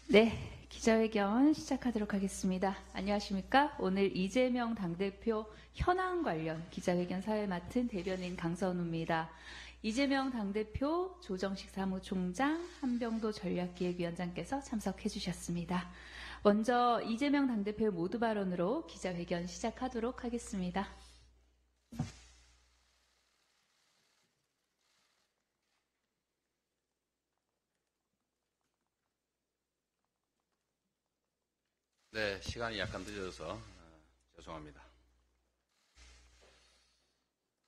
네, 기자회견 시작하도록 하겠습니다. 안녕하십니까? 오늘 이재명 당대표 현황 관련 기자회견 사회를 맡은 대변인 강선우입니다. 이재명 당대표, 조정식 사무총장, 한병도 전략기획위원장께서 참석해 주셨습니다. 먼저 이재명 당대표의 모두 발언으로 기자회견 시작하도록 하겠습니다. 네, 시간이 약간 늦어서 죄송합니다.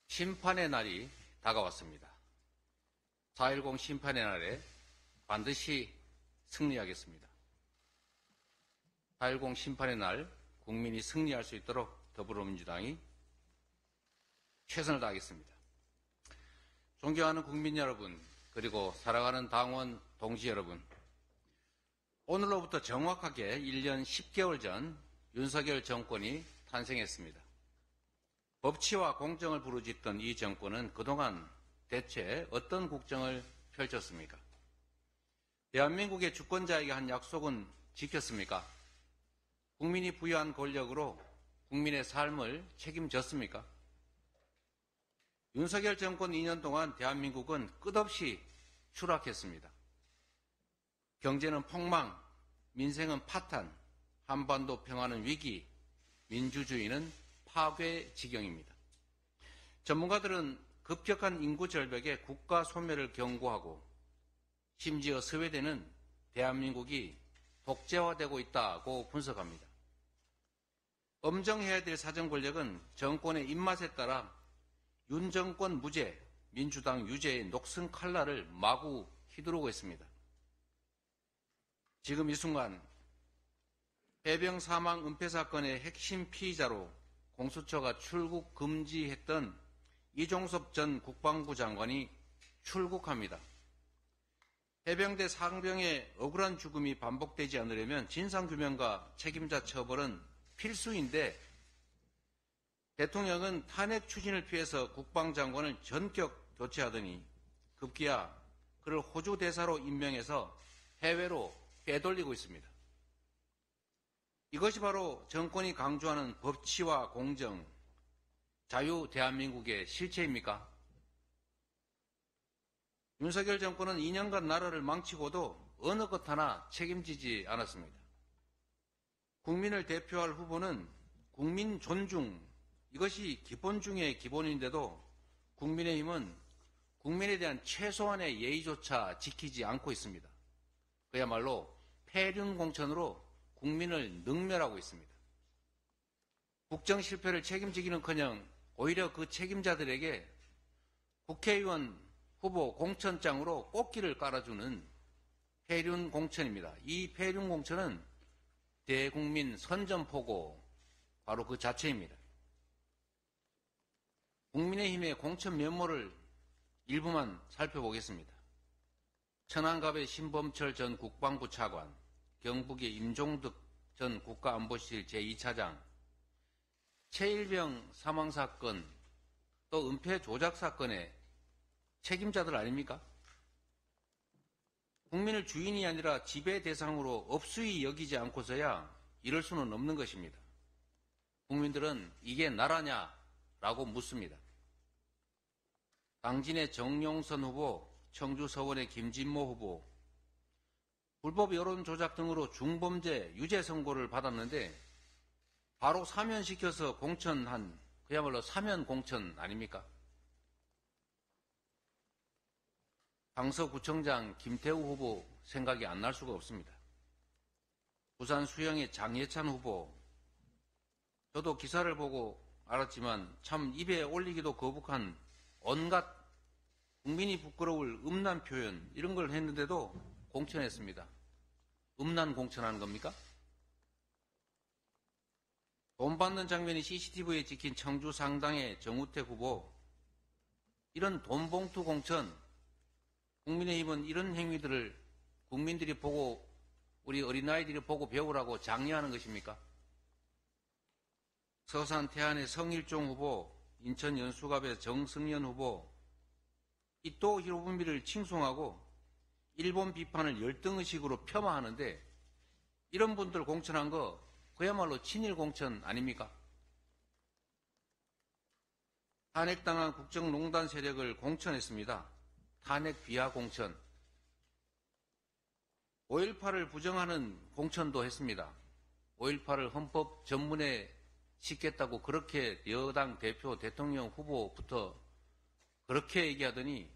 심판의 날이 다가왔습니다. 4.10 심판의 날에 반드시 승리하겠습니다. 4.10 심판의 날 국민이 승리할 수 있도록 더불어민주당이 최선을 다하겠습니다. 존경하는 국민 여러분, 그리고 사랑하는 당원 동지 여러분, 오늘로부터 정확하게 1년 10개월 전 윤석열 정권이 탄생했습니다. 법치와 공정을 부르짖던 이 정권은 그동안 대체 어떤 국정을 펼쳤습니까? 대한민국의 주권자에게 한 약속은 지켰습니까? 국민이 부여한 권력으로 국민의 삶을 책임졌습니까? 윤석열 정권 2년 동안 대한민국은 끝없이 추락했습니다. 경제는 폭망, 민생은 파탄, 한반도 평화는 위기, 민주주의는 파괴 지경입니다. 전문가들은 급격한 인구 절벽에 국가 소멸을 경고하고 심지어 스웨덴은 대한민국이 독재화되고 있다고 분석합니다. 엄정해야 될 사정 권력은 정권의 입맛에 따라 윤 정권 무죄, 민주당 유죄의 녹슨 칼날을 마구 휘두르고 있습니다. 지금 이 순간 해병 사망 은폐 사건의 핵심 피의자로 공수처가 출국 금지했던 이종섭 전 국방부 장관이 출국합니다. 해병대 상병의 억울한 죽음이 반복되지 않으려면 진상규명과 책임자 처벌은 필수인데 대통령은 탄핵 추진을 피해서 국방장관을 전격 교체하더니 급기야 그를 호주 대사로 임명해서 해외로 빼돌리고 있습니다. 이것이 바로 정권이 강조하는 법치와 공정, 자유 대한민국의 실체입니까? 윤석열 정권은 2년간 나라를 망치고도 어느 것 하나 책임지지 않았습니다. 국민을 대표할 후보는 국민 존중, 이것이 기본 중의 기본인데도 국민의힘은 국민에 대한 최소한의 예의조차 지키지 않고 있습니다. 그야말로 폐륜공천으로 국민을 능멸하고 있습니다. 국정 실패를 책임지기는커녕 오히려 그 책임자들에게 국회의원 후보 공천장으로 꽃길을 깔아주는 폐륜공천입니다. 이 폐륜공천은 대국민 선전포고 바로 그 자체입니다. 국민의힘의 공천 면모를 일부만 살펴보겠습니다. 천안갑의 신범철 전 국방부 차관, 경북의 임종득 전 국가안보실 제2차장, 최일병 사망사건, 또 은폐 조작 사건의 책임자들 아닙니까? 국민을 주인이 아니라 지배 대상으로 업수히 여기지 않고서야 이럴 수는 없는 것입니다. 국민들은 이게 나라냐라고 묻습니다. 당진의 정용선 후보, 청주 서원의 김진모 후보, 불법 여론 조작 등으로 중범죄 유죄 선고를 받았는데 바로 사면시켜서 공천한 그야말로 사면 공천 아닙니까? 강서구청장 김태우 후보 생각이 안 날 수가 없습니다. 부산 수영의 장예찬 후보, 저도 기사를 보고 알았지만 참 입에 올리기도 거북한 온갖 국민이 부끄러울 음란 표현 이런 걸 했는데도 공천했습니다. 음란 공천하는 겁니까? 돈 받는 장면이 CCTV에 찍힌 청주 상당의 정우택 후보, 이런 돈봉투 공천, 국민의힘은 이런 행위들을 국민들이 보고 우리 어린아이들이 보고 배우라고 장려하는 것입니까? 서산 태안의 성일종 후보, 인천 연수갑의 정승연 후보, 이토 히로부미를 칭송하고 일본 비판을 열등의식으로 폄하하는데 이런 분들 공천한 거 그야말로 친일 공천 아닙니까? 탄핵당한 국정농단 세력을 공천했습니다. 탄핵 비하 공천. 5.18을 부정하는 공천도 했습니다. 5.18을 헌법 전문에 싣겠다고 그렇게 여당 대표 대통령 후보부터 그렇게 얘기하더니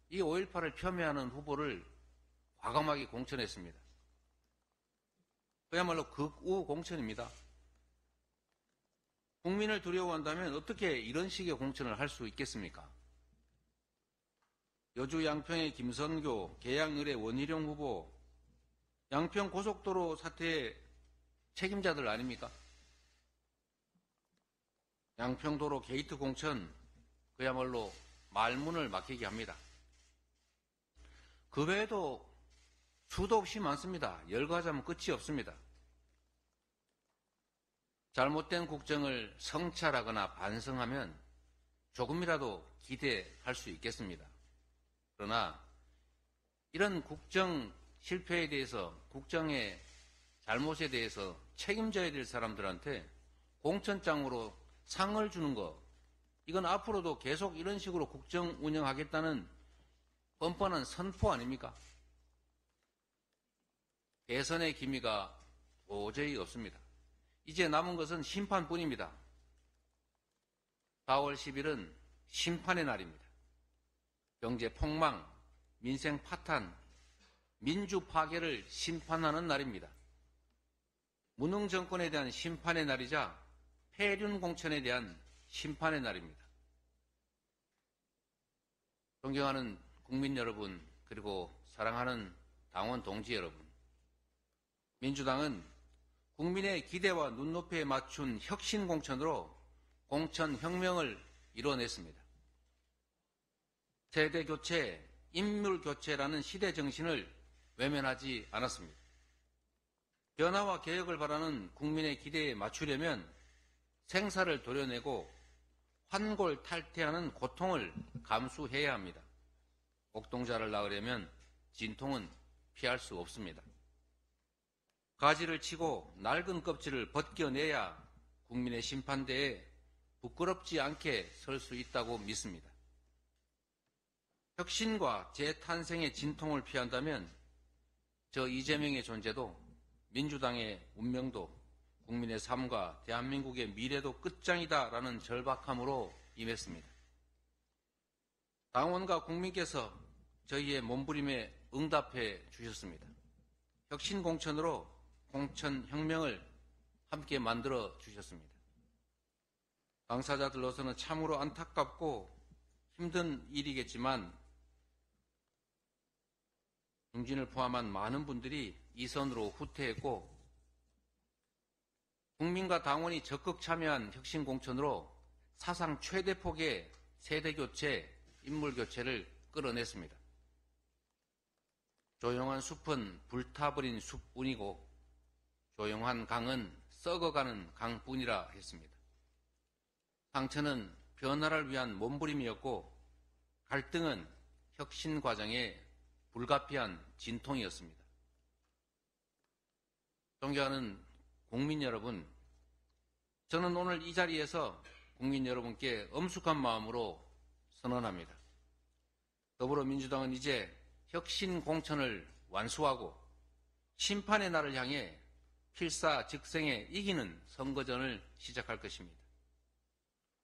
이 5.18을 폄훼하는 후보를 과감하게 공천했습니다. 그야말로 극우 공천입니다. 국민을 두려워한다면 어떻게 이런 식의 공천을 할 수 있겠습니까? 여주 양평의 김선교, 계양을의 원희룡 후보, 양평 고속도로 사태의 책임자들 아닙니까? 양평도로 게이트 공천 그야말로 말문을 막히게 합니다. 그 외에도 수도 없이 많습니다. 열거하자면 끝이 없습니다. 잘못된 국정을 성찰하거나 반성하면 조금이라도 기대할 수 있겠습니다. 그러나 이런 국정 실패에 대해서, 국정의 잘못에 대해서 책임져야 될 사람들한테 공천장으로 상을 주는 것, 이건 앞으로도 계속 이런 식으로 국정 운영하겠다는 뻔뻔한 선포 아닙니까? 대선의 기미가 도저히 없습니다. 이제 남은 것은 심판뿐입니다. 4월 10일은 심판의 날입니다. 경제 폭망, 민생 파탄, 민주 파괴를 심판하는 날입니다. 무능 정권에 대한 심판의 날이자 폐륜 공천에 대한 심판의 날입니다. 존경하는 국민 여러분, 그리고 사랑하는 당원 동지 여러분, 민주당은 국민의 기대와 눈높이에 맞춘 혁신 공천으로 공천 혁명을 이뤄냈습니다. 세대 교체, 인물 교체라는 시대 정신을 외면하지 않았습니다. 변화와 개혁을 바라는 국민의 기대에 맞추려면 생사를 도려내고 환골탈태하는 고통을 감수해야 합니다. 옥동자를 낳으려면 진통은 피할 수 없습니다. 가지를 치고 낡은 껍질을 벗겨내야 국민의 심판대에 부끄럽지 않게 설 수 있다고 믿습니다. 혁신과 재탄생의 진통을 피한다면 저 이재명의 존재도 민주당의 운명도 국민의 삶과 대한민국의 미래도 끝장이다라는 절박함으로 임했습니다. 당원과 국민께서 저희의 몸부림에 응답해 주셨습니다. 혁신 공천으로 공천 혁명을 함께 만들어 주셨습니다. 당사자들로서는 참으로 안타깝고 힘든 일이겠지만 중진을 포함한 많은 분들이 이 선으로 후퇴했고 국민과 당원이 적극 참여한 혁신 공천으로 사상 최대 폭의 세대교체, 인물교체를 끌어냈습니다. 조용한 숲은 불타버린 숲뿐이고 조용한 강은 썩어가는 강뿐이라 했습니다. 상처는 변화를 위한 몸부림이었고 갈등은 혁신 과정의 불가피한 진통이었습니다. 존경하는 국민 여러분, 저는 오늘 이 자리에서 국민 여러분께 엄숙한 마음으로 선언합니다. 더불어민주당은 이제 혁신 공천을 완수하고 심판의 날을 향해 필사즉생에 이기는 선거전을 시작할 것입니다.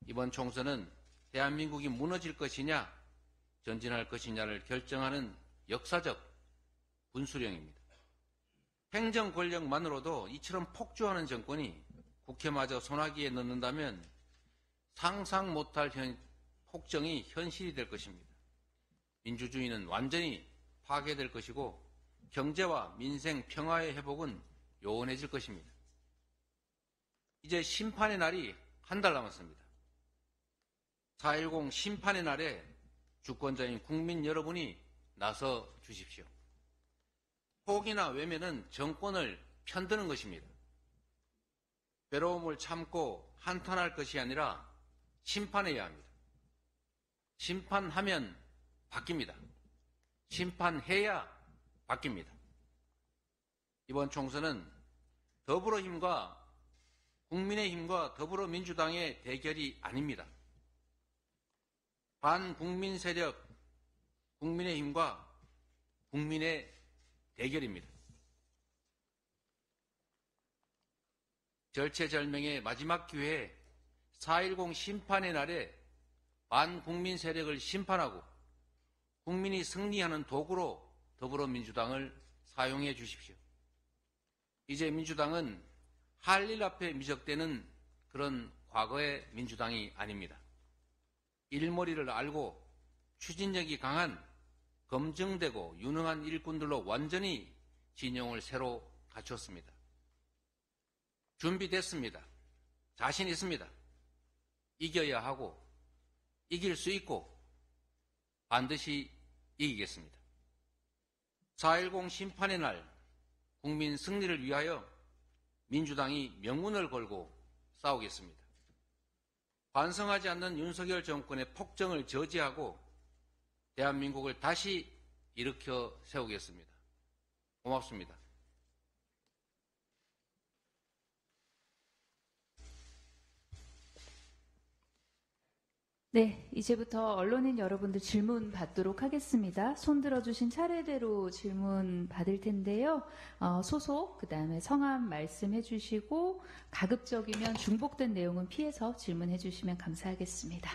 이번 총선은 대한민국이 무너질 것이냐 전진할 것이냐를 결정하는 역사적 분수령입니다. 행정 권력만으로도 이처럼 폭주하는 정권이 국회마저 소나기에 넣는다면 상상 못할 폭정이 현실이 될 것입니다. 민주주의는 완전히 파괴될 것이고 경제와 민생 평화의 회복은 요원해질 것입니다. 이제 심판의 날이 한 달 남았습니다. 4.10 심판의 날에 주권자인 국민 여러분이 나서 주십시오. 포기나 외면은 정권을 편드는 것입니다. 괴로움을 참고 한탄할 것이 아니라 심판해야 합니다. 심판하면 바뀝니다. 심판해야 바뀝니다. 이번 총선은 더불어힘과 국민의힘과 더불어민주당의 대결이 아닙니다. 반국민 세력 국민의힘과 국민의 대결입니다. 절체절명의 마지막 기회에 4.10 심판의 날에 반국민 세력을 심판하고 국민이 승리하는 도구로 더불어민주당을 사용해 주십시오. 이제 민주당은 할 일 앞에 미적대는 그런 과거의 민주당이 아닙니다. 일머리를 알고 추진력이 강한 검증되고 유능한 일꾼들로 완전히 진영을 새로 갖췄습니다. 준비됐습니다. 자신 있습니다. 이겨야 하고 이길 수 있고 반드시 이기겠습니다. 4.10 심판의 날 국민 승리를 위하여 민주당이 명운을 걸고 싸우겠습니다. 반성하지 않는 윤석열 정권의 폭정을 저지하고 대한민국을 다시 일으켜 세우겠습니다. 고맙습니다. 네, 이제부터 언론인 여러분들 질문 받도록 하겠습니다. 손 들어주신 차례대로 질문 받을 텐데요. 소속, 그 다음에 성함 말씀해 주시고 가급적이면 중복된 내용은 피해서 질문해 주시면 감사하겠습니다.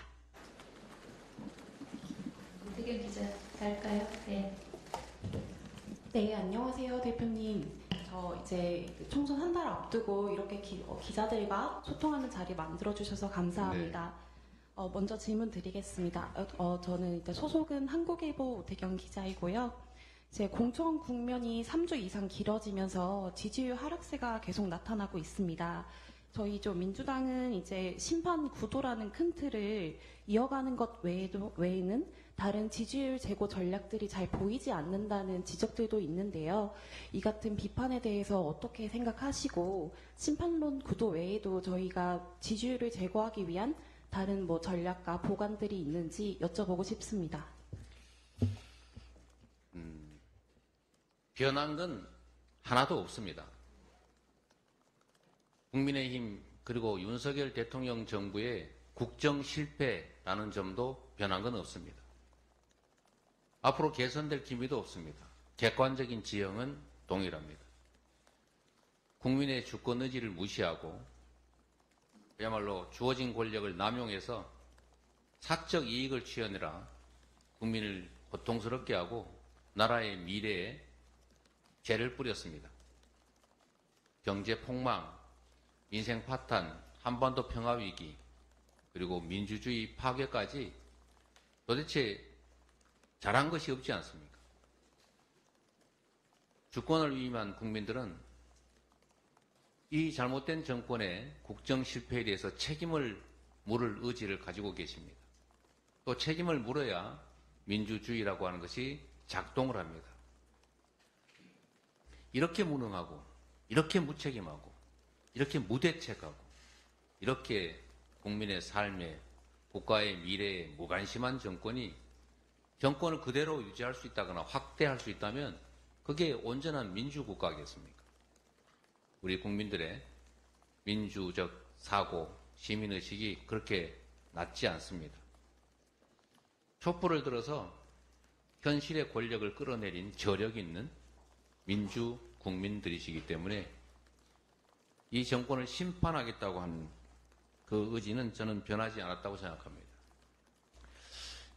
대견 기자 갈까요? 네. 네, 안녕하세요, 대표님. 저 이제 총선 한 달 앞두고 이렇게 기자들과 소통하는 자리 만들어주셔서 감사합니다. 네. 먼저 질문 드리겠습니다. 저는 이제 소속은 한국일보 오태경 기자이고요. 이제 공천 국면이 3주 이상 길어지면서 지지율 하락세가 계속 나타나고 있습니다. 저희 민주당은 이제 심판 구도라는 큰 틀을 이어가는 것 외에는 다른 지지율 제고 전략들이 잘 보이지 않는다는 지적들도 있는데요. 이 같은 비판에 대해서 어떻게 생각하시고 심판론 구도 외에도 저희가 지지율을 제고하기 위한 다른 전략과 보관들이 있는지 여쭤보고 싶습니다. 변한 건 하나도 없습니다. 국민의힘 그리고 윤석열 대통령 정부의 국정 실패라는 점도 변한 건 없습니다. 앞으로 개선될 기미도 없습니다. 객관적인 지형은 동일합니다. 국민의 주권 의지를 무시하고 그야말로 주어진 권력을 남용해서 사적 이익을 취하느라 국민을 고통스럽게 하고 나라의 미래에 죄를 뿌렸습니다. 경제 폭망, 민생 파탄, 한반도 평화위기, 그리고 민주주의 파괴까지 도대체 잘한 것이 없지 않습니까? 주권을 위임한 국민들은 이 잘못된 정권의 국정 실패에 대해서 책임을 물을 의지를 가지고 계십니다. 또 책임을 물어야 민주주의라고 하는 것이 작동을 합니다. 이렇게 무능하고 이렇게 무책임하고 이렇게 무대책하고 이렇게 국민의 삶에 국가의 미래에 무관심한 정권이 정권을 그대로 유지할 수 있다거나 확대할 수 있다면 그게 온전한 민주국가겠습니까? 우리 국민들의 민주적 사고, 시민의식이 그렇게 낮지 않습니다. 촛불을 들어서 현실의 권력을 끌어내린 저력 있는 민주 국민들이시기 때문에 이 정권을 심판하겠다고 한 그 의지는 저는 변하지 않았다고 생각합니다.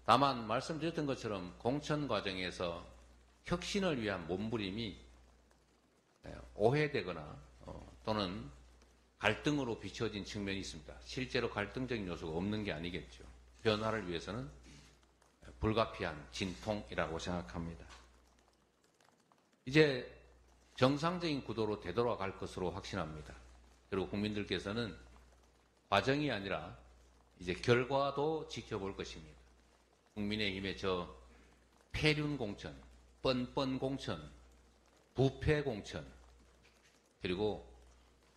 다만 말씀드렸던 것처럼 공천 과정에서 혁신을 위한 몸부림이 오해되거나 또는 갈등으로 비춰진 측면이 있습니다. 실제로 갈등적인 요소가 없는 게 아니겠죠. 변화를 위해서는 불가피한 진통이라고 생각합니다. 이제 정상적인 구도로 되돌아갈 것으로 확신합니다. 그리고 국민들께서는 과정이 아니라 이제 결과도 지켜볼 것입니다. 국민의힘의 저 폐륜 공천, 뻔뻔 공천, 부패 공천, 그리고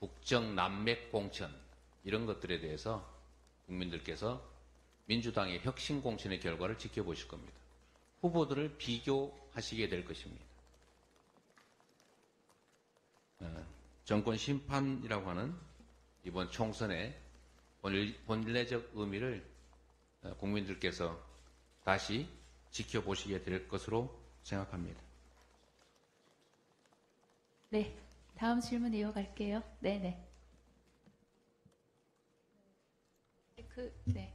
국정 난맥 공천 이런 것들에 대해서 국민들께서 민주당의 혁신 공천의 결과를 지켜보실 겁니다. 후보들을 비교하시게 될 것입니다. 정권 심판이라고 하는 이번 총선의 본래적 의미를 국민들께서 다시 지켜보시게 될 것으로 생각합니다. 네, 다음 질문 이어갈게요. 네네. 네.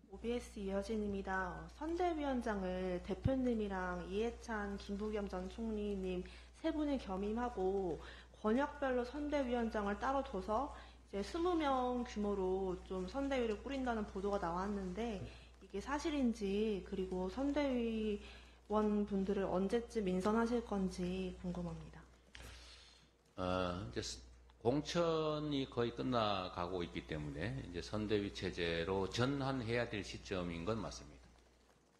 OBS 이여진입니다. 선대위원장을 대표님이랑 이해찬, 김부겸 전 총리님 세 분이 겸임하고 권역별로 선대위원장을 따로 둬서 이제 20명 규모로 좀 선대위를 꾸린다는 보도가 나왔는데 이게 사실인지 그리고 선대위원 분들을 언제쯤 인선하실 건지 궁금합니다. 이제 공천이 거의 끝나가고 있기 때문에 이제 선대위 체제로 전환해야 될 시점인 건 맞습니다.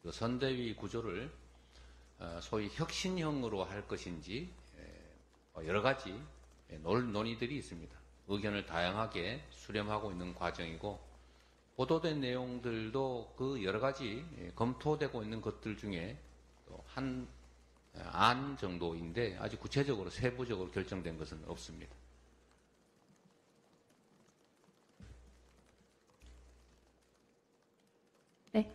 그 선대위 구조를 소위 혁신형으로 할 것인지 여러 가지 논의들이 있습니다. 의견을 다양하게 수렴하고 있는 과정이고 보도된 내용들도 그 여러 가지 검토되고 있는 것들 중에 한 안 정도인데 아직 구체적으로 세부적으로 결정된 것은 없습니다. 네.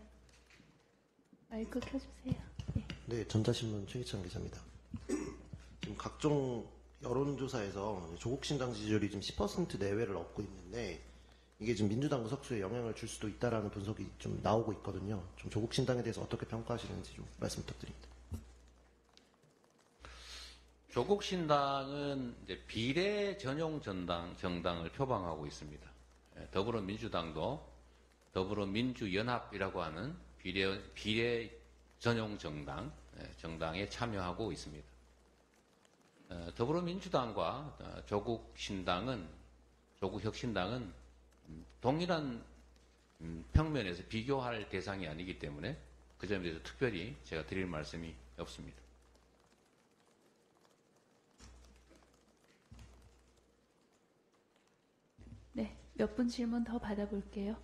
마이크 켜주세요. 네. 네, 전자신문 최기찬 기자입니다. 지금 각종 여론조사에서 조국신당 지지율이 지금 10% 내외를 얻고 있는데 이게 지금 민주당 의석수에 영향을 줄 수도 있다라는 분석이 좀 나오고 있거든요. 좀 조국신당에 대해서 어떻게 평가하시는지 좀 말씀 부탁드립니다. 조국신당은 이제 비례 전용 정당을 표방하고 있습니다. 더불어민주당도 더불어민주연합이라고 하는 비례 전용 정당에 참여하고 있습니다. 더불어민주당과 조국혁신당은 동일한 평면에서 비교할 대상이 아니기 때문에 그 점에 대해서 특별히 제가 드릴 말씀이 없습니다. 네, 몇 분 질문 더 받아볼게요.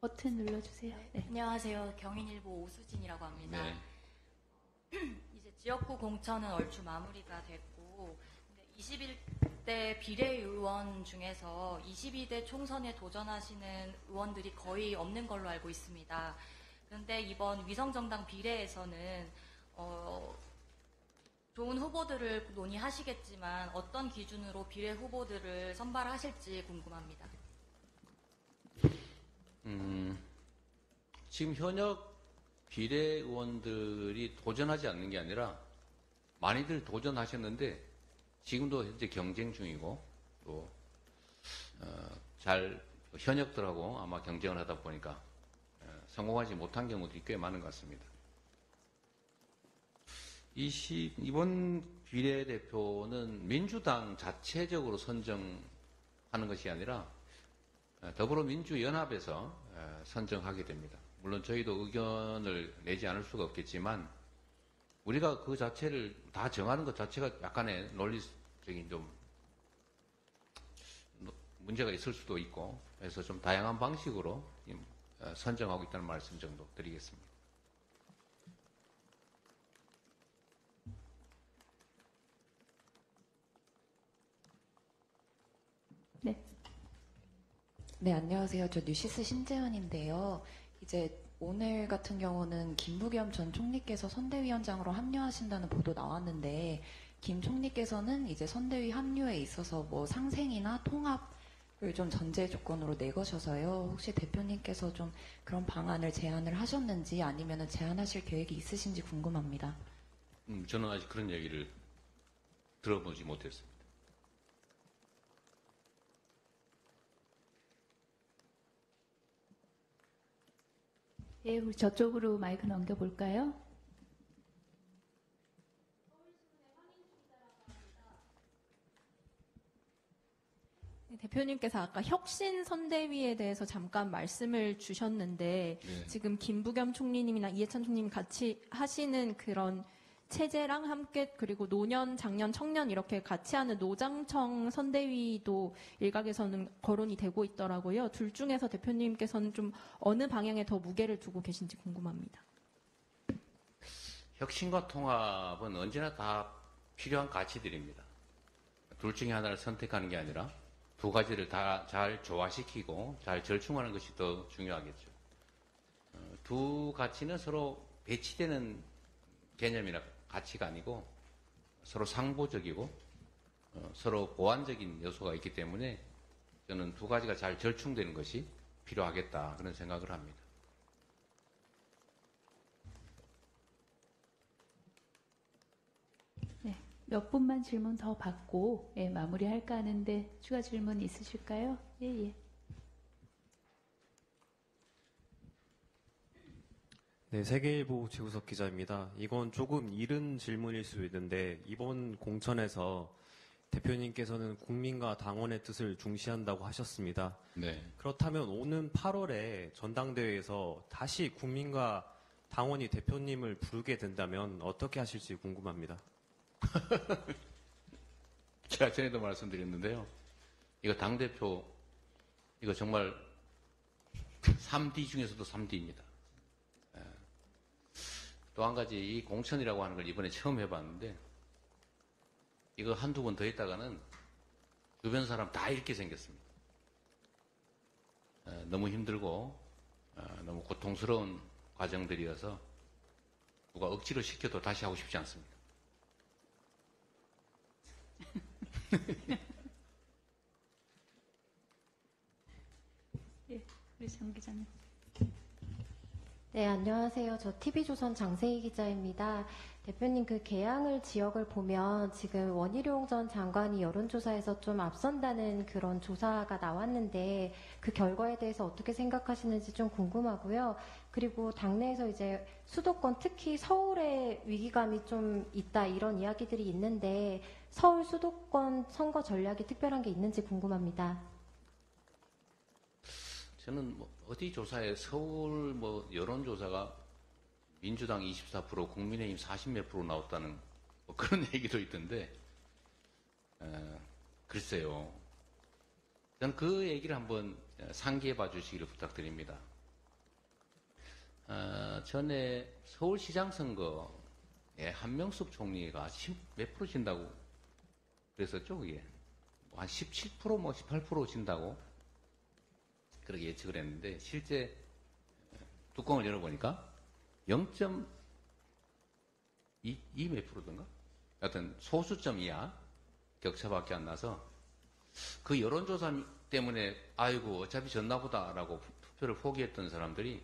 버튼 눌러주세요. 네. 안녕하세요. 경인일보 오수진이라고 합니다. 네. 이제 지역구 공천은 얼추 마무리가 됐고 21대 비례의원 중에서 22대 총선에 도전하시는 의원들이 거의 없는 걸로 알고 있습니다. 그런데 이번 위성정당 비례에서는 좋은 후보들을 논의하시겠지만 어떤 기준으로 비례 후보들을 선발하실지 궁금합니다. 지금 현역 비례의원들이 도전하지 않는 게 아니라 많이들 도전하셨는데 지금도 현재 경쟁 중이고 또 현역들하고 아마 경쟁을 하다 보니까 성공하지 못한 경우들이 꽤 많은 것 같습니다. 이번 비례대표는 민주당 자체적으로 선정하는 것이 아니라 더불어민주연합에서 선정하게 됩니다. 물론 저희도 의견을 내지 않을 수가 없겠지만 우리가 그 자체를 다 정하는 것 자체가 약간의 논리적인 좀 문제가 있을 수도 있고 그래서 좀 다양한 방식으로 선정하고 있다는 말씀 정도 드리겠습니다. 네. 네, 안녕하세요. 저 뉴시스 신재은인데요. 이제 오늘 같은 경우는 김부겸 전 총리께서 선대위원장으로 합류하신다는 보도 나왔는데 김 총리께서는 이제 선대위 합류에 있어서 뭐 상생이나 통합을 좀 전제 조건으로 내거셔서요. 혹시 대표님께서 좀 그런 방안을 제안을 하셨는지 아니면 제안하실 계획이 있으신지 궁금합니다. 저는 아직 그런 얘기를 들어보지 못했습니다. 예, 우리 저쪽으로 마이크 넘겨볼까요? 네, 대표님께서 아까 혁신 선대위에 대해서 잠깐 말씀을 주셨는데 네. 지금 김부겸 총리님이나 이해찬 총리님 같이 하시는 그런 체제랑 함께 그리고 노년, 장년, 청년 이렇게 같이 하는 노장청 선대위도 일각에서는 거론이 되고 있더라고요. 둘 중에서 대표님께서는 좀 어느 방향에 더 무게를 두고 계신지 궁금합니다. 혁신과 통합은 언제나 다 필요한 가치들입니다. 둘 중에 하나를 선택하는 게 아니라 두 가지를 다 잘 조화시키고 잘 절충하는 것이 더 중요하겠죠. 두 가치는 서로 배치되는 개념이나 가치가 아니고 서로 상보적이고 서로 보완적인 요소가 있기 때문에 저는 두 가지가 잘 절충되는 것이 필요하겠다 그런 생각을 합니다. 네, 몇 분만 질문 더 받고 예, 마무리할까 하는데 추가 질문 있으실까요? 예, 예. 네, 세계일보 최우석 기자입니다. 이건 조금 이른 질문일 수 있는데 이번 공천에서 대표님께서는 국민과 당원의 뜻을 중시한다고 하셨습니다. 네. 그렇다면 오는 8월에 전당대회에서 다시 국민과 당원이 대표님을 부르게 된다면 어떻게 하실지 궁금합니다. 제가 전에도 말씀드렸는데요. 이거 당대표, 이거 정말 3D 중에서도 3D입니다. 또 한 가지 이 공천이라고 하는 걸 이번에 처음 해봤는데 이거 한두 번 더 했다가는 주변 사람 다 잃게 생겼습니다. 너무 힘들고 너무 고통스러운 과정들이어서 누가 억지로 시켜도 다시 하고 싶지 않습니다. 예, 우리 장 기자님. 네, 안녕하세요. 저 TV조선 장세희 기자입니다. 대표님, 그 개항을 지역을 보면 지금 원희룡 전 장관이 여론조사에서 좀 앞선다는 그런 조사가 나왔는데 그 결과에 대해서 어떻게 생각하시는지 좀 궁금하고요. 그리고 당내에서 이제 수도권, 특히 서울의 위기감이 좀 있다 이런 이야기들이 있는데 서울 수도권 선거 전략이 특별한 게 있는지 궁금합니다. 저는 뭐 어디 조사에 서울 뭐 여론조사가 민주당 24%, 국민의힘 40몇 프로 나왔다는 뭐 그런 얘기도 있던데, 글쎄요. 저는 그 얘기를 한번 상기해 봐 주시기를 부탁드립니다. 전에 서울시장 선거에 한명숙 총리가 10몇 프로 진다고 그랬었죠, 그게. 한 17%, 뭐 18% 진다고 그렇게 예측을 했는데 실제 뚜껑을 열어보니까 0.2 몇 프로던가? 하여튼 소수점 이하 격차밖에 안 나서 그 여론조사 때문에 아이고 어차피 졌나보다라고 투표를 포기했던 사람들이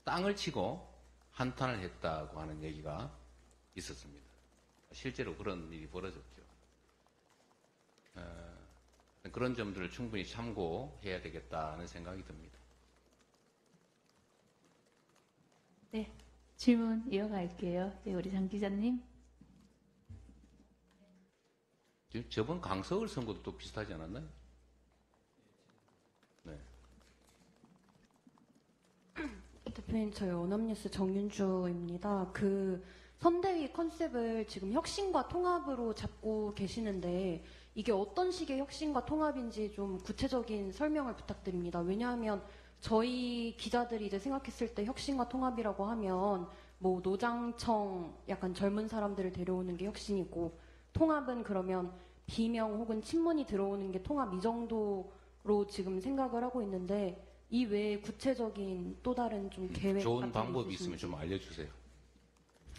땅을 치고 한탄을 했다고 하는 얘기가 있었습니다. 실제로 그런 일이 벌어졌죠. 그런 점들을 충분히 참고해야 되겠다는 생각이 듭니다. 네, 질문 이어갈게요. 네, 우리 장 기자님. 지금 저번 강서울 선거도 또 비슷하지 않았나요? 네. 대표님, 저희 연합뉴스 정윤주입니다. 그 선대위 컨셉을 지금 혁신과 통합으로 잡고 계시는데 이게 어떤 식의 혁신과 통합인지 좀 구체적인 설명을 부탁드립니다. 왜냐하면 저희 기자들이 이제 생각했을 때 혁신과 통합이라고 하면 뭐 노장청 약간 젊은 사람들을 데려오는 게 혁신이고 통합은 그러면 비명 혹은 친문이 들어오는 게 통합 이 정도로 지금 생각을 하고 있는데 이 외에 구체적인 또 다른 좀 계획 좋은 같은 게 방법이 있으신지. 있으면 좀 알려주세요.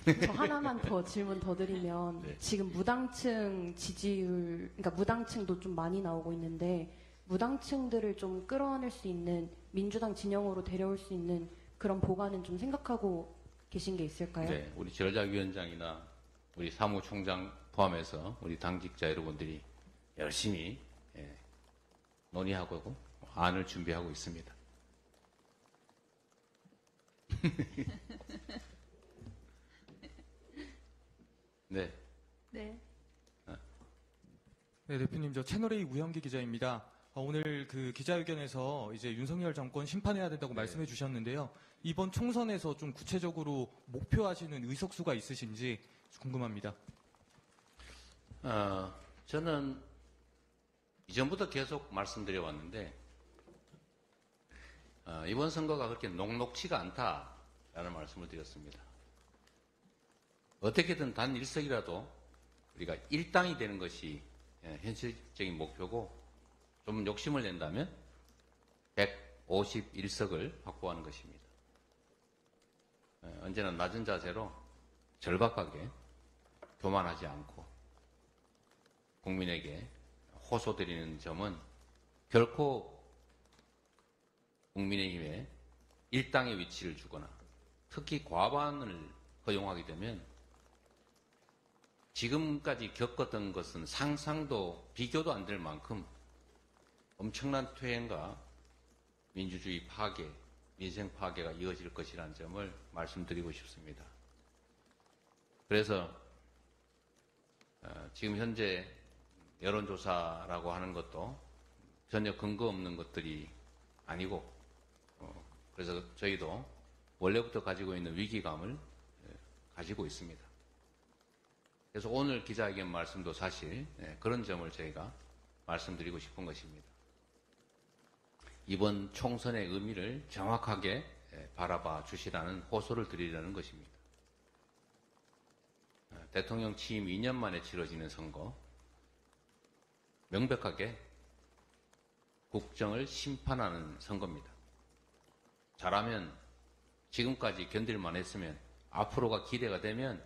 저 하나만 더 질문 더 드리면 네. 지금 무당층 지지율, 그러니까 무당층도 좀 많이 나오고 있는데 무당층들을 좀 끌어안을 수 있는 민주당 진영으로 데려올 수 있는 그런 보관은 좀 생각하고 계신 게 있을까요? 네, 우리 전략위원장이나 우리 사무총장 포함해서 우리 당직자 여러분들이 열심히 논의하고 안을 준비하고 있습니다. 네. 네. 네, 대표님, 저 채널A 우영기 기자입니다. 오늘 그 기자회견에서 이제 윤석열 정권 심판해야 된다고 말씀해 주셨는데요. 이번 총선에서 좀 구체적으로 목표하시는 의석수가 있으신지 궁금합니다. 저는 이전부터 계속 말씀드려 왔는데, 이번 선거가 그렇게 녹록치가 않다라는 말씀을 드렸습니다. 어떻게든 단 1석이라도 우리가 1당이 되는 것이 현실적인 목표고, 좀 욕심을 낸다면 151석을 확보하는 것입니다. 언제나 낮은 자세로 절박하게 교만하지 않고 국민에게 호소드리는 점은 결코 국민의힘에 일당의 위치를 주거나 특히 과반을 허용하게 되면 지금까지 겪었던 것은 상상도 비교도 안 될 만큼 엄청난 퇴행과 민주주의 파괴, 민생 파괴가 이어질 것이라는 점을 말씀드리고 싶습니다. 그래서 지금 현재 여론조사라고 하는 것도 전혀 근거 없는 것들이 아니고, 그래서 저희도 원래부터 가지고 있는 위기감을 가지고 있습니다. 그래서 오늘 기자회견 말씀도 사실 그런 점을 저희가 말씀드리고 싶은 것입니다. 이번 총선의 의미를 정확하게 바라봐 주시라는 호소를 드리려는 것입니다. 대통령 취임 2년 만에 치러지는 선거, 명백하게 국정을 심판하는 선거입니다. 잘하면 지금까지 견딜만 했으면 앞으로가 기대가 되면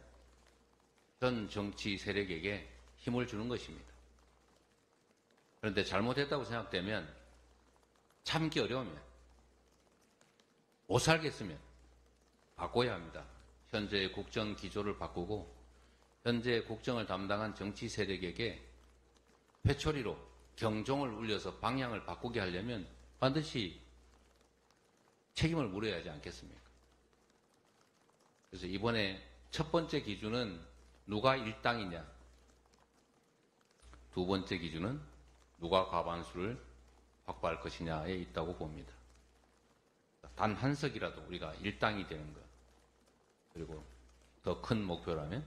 전 정치 세력에게 힘을 주는 것입니다. 그런데 잘못했다고 생각되면, 참기 어려우면, 못 살겠으면 바꿔야 합니다. 현재의 국정 기조를 바꾸고 현재 국정을 담당한 정치 세력에게 회초리로 경종을 울려서 방향을 바꾸게 하려면 반드시 책임을 물어야 하지 않겠습니까? 그래서 이번에 첫 번째 기준은 누가 일당이냐, 두 번째 기준은 누가 과반수를 확보할 것이냐에 있다고 봅니다. 단 한 석이라도 우리가 일당이 되는 것, 그리고 더 큰 목표라면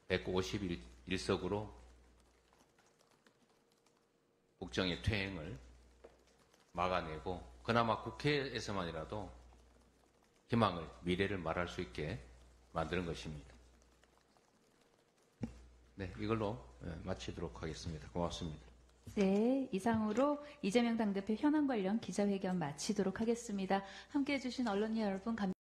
151석으로 국정의 퇴행을 막아내고 그나마 국회에서만이라도 희망을, 미래를 말할 수 있게 만드는 것입니다. 네, 이걸로 마치도록 하겠습니다. 고맙습니다. 네, 이상으로 이재명 당대표 현안 관련 기자회견 마치도록 하겠습니다. 함께해 주신 언론인 여러분 감사합니다.